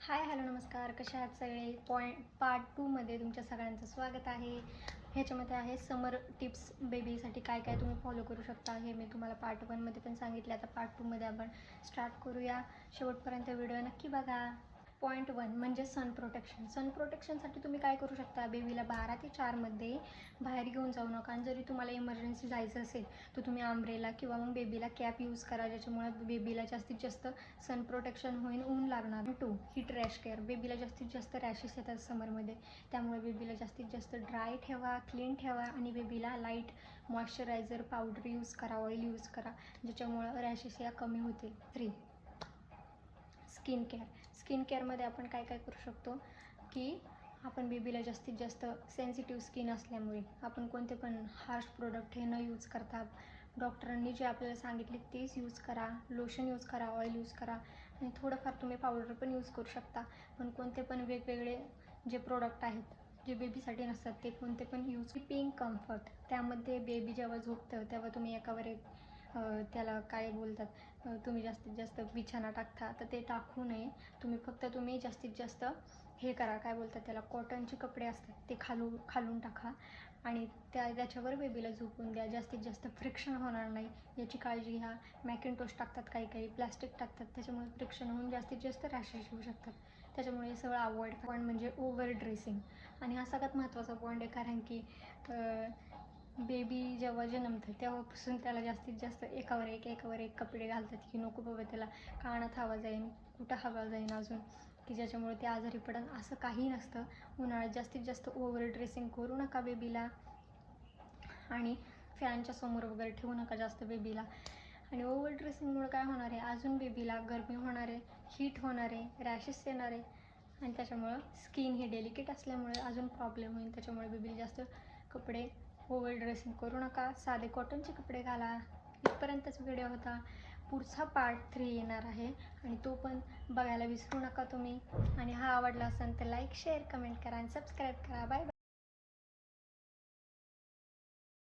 Hi hello नमस्कार, कशा आहात सगळे. पार्ट 2मध्ये तुमच्या सगळ्यांचं स्वागत आहे. ह्याच्यामध्ये आहे समर टिप्स. बेबीसाठी काय काय तुम्ही फॉलो करू शकता हे मी तुम्हाला पार्ट 1मध्ये पण सांगितले. आता पार्ट 2मध्ये आपण स्टार्ट करूया. शेवटपर्यंत व्हिडिओ नक्की बघा. पॉईंट 1 म्हणजे सन प्रोटेक्शन. सन प्रोटेक्शनसाठी तुम्ही काय करू शकता, बेबीला 12 ते 4मध्ये बाहेर घेऊन जाऊ नका. आणि जरी तुम्हाला इमर्जन्सी जायचं असेल तर तुम्ही आंब्रेला किंवा मग बेबीला कॅप यूज करा, ज्याच्यामुळे बेबीला जास्तीत जास्त सन प्रोटेक्शन होईल, ऊन लागणार. 2 हीट रॅश केअर. बेबीला जास्तीत जास्त रॅशेस येतात समरमध्ये, त्यामुळे बेबीला जास्तीत जास्त ड्राय ठेवा, क्लीन ठेवा आणि बेबीला लाईट मॉइश्चरायझर पावडर यूज करा, ऑइल यूज करा, ज्याच्यामुळं रॅशेस या कमी होतील. 3 स्किन केअर. स्किन केअरमध्ये आपण काय काय करू शकतो की आपण बेबीला जास्तीत जास्त सेन्सिटिव्ह स्किन असल्यामुळे आपण कोणते पण हार्श प्रोडक्ट हे न यूज करता डॉक्टरांनी जे आपल्याला सांगितले तेच यूज करा. लोशन यूज करा, ऑइल यूज करा आणि थोडंफार तुम्ही पावडर पण यूज करू शकता. पण कोणते पण वेगवेगळे जे प्रोडक्ट आहेत जे बेबीसाठी नसतात ते कोणते पण यूज. Sleeping comfort. त्यामध्ये बेबी जेव्हा झोपतं तेव्हा तुम्ही एकावर एक त्याला काय बोलतात, तुम्ही जास्तीत जास्त बिछाना टाकता तर ते टाकू नये. तुम्ही जास्तीत जास्त हे करा, काय बोलतात त्याला, कॉटनचे कपडे असतात ते खालून टाका आणि त्याच्यावर बेबीला झोपून द्या. जास्तीत जास्त फ्रिक्शन होणार नाही याची काळजी घ्या. मॅकिंटोश टाकतात, काही प्लॅस्टिक टाकतात, त्याच्यामुळे फ्रिक्शन होऊन जास्तीत जास्त रॅशेस होऊ शकतात. त्याच्यामुळे हे सगळं अवॉइड. पॉईंट म्हणजे ओव्हर ड्रेसिंग. आणि हा सगळ्यात महत्त्वाचा पॉईंट आहे, कारण की बेबी जेव्हा जन्मतं तेव्हापासून त्याला जास्तीत जास्त एकावर एक कपडे घालतात की नको बाबा त्याला कानात हवा जाईन, कुठं हवा जाईन अजून, की ज्याच्यामुळे ते आजारी पडन. असं काही नसतं. उन्हाळ्यात जास्तीत जास्त ओव्हर ड्रेसिंग करू नका बेबीला आणि फॅनच्या समोर वगैरे ठेवू नका जास्त बेबीला. आणि ओव्हर ड्रेसिंगमुळे काय होणार आहे, अजून बेबीला गरमी होणार आहे, हीट होणार आहे, रॅशेस येणार आहे आणि त्याच्यामुळं स्किन ही डेलिकेट असल्यामुळे अजून प्रॉब्लेम होईल. त्याच्यामुळे बेबीला जास्त कपडे ओव्हर ड्रेसिंग करू नका, साधे कॉटनचे कपडे घाला. इथपर्यंतच व्हिडिओ होता. पुढचा पार्ट 3 येणार आहे आणि तो पण बघायला विसरू नका तुम्ही. आणि हा आवडला असेल तर लाईक, शेअर, कमेंट करा आणि सबस्क्राईब करा. Bye bye.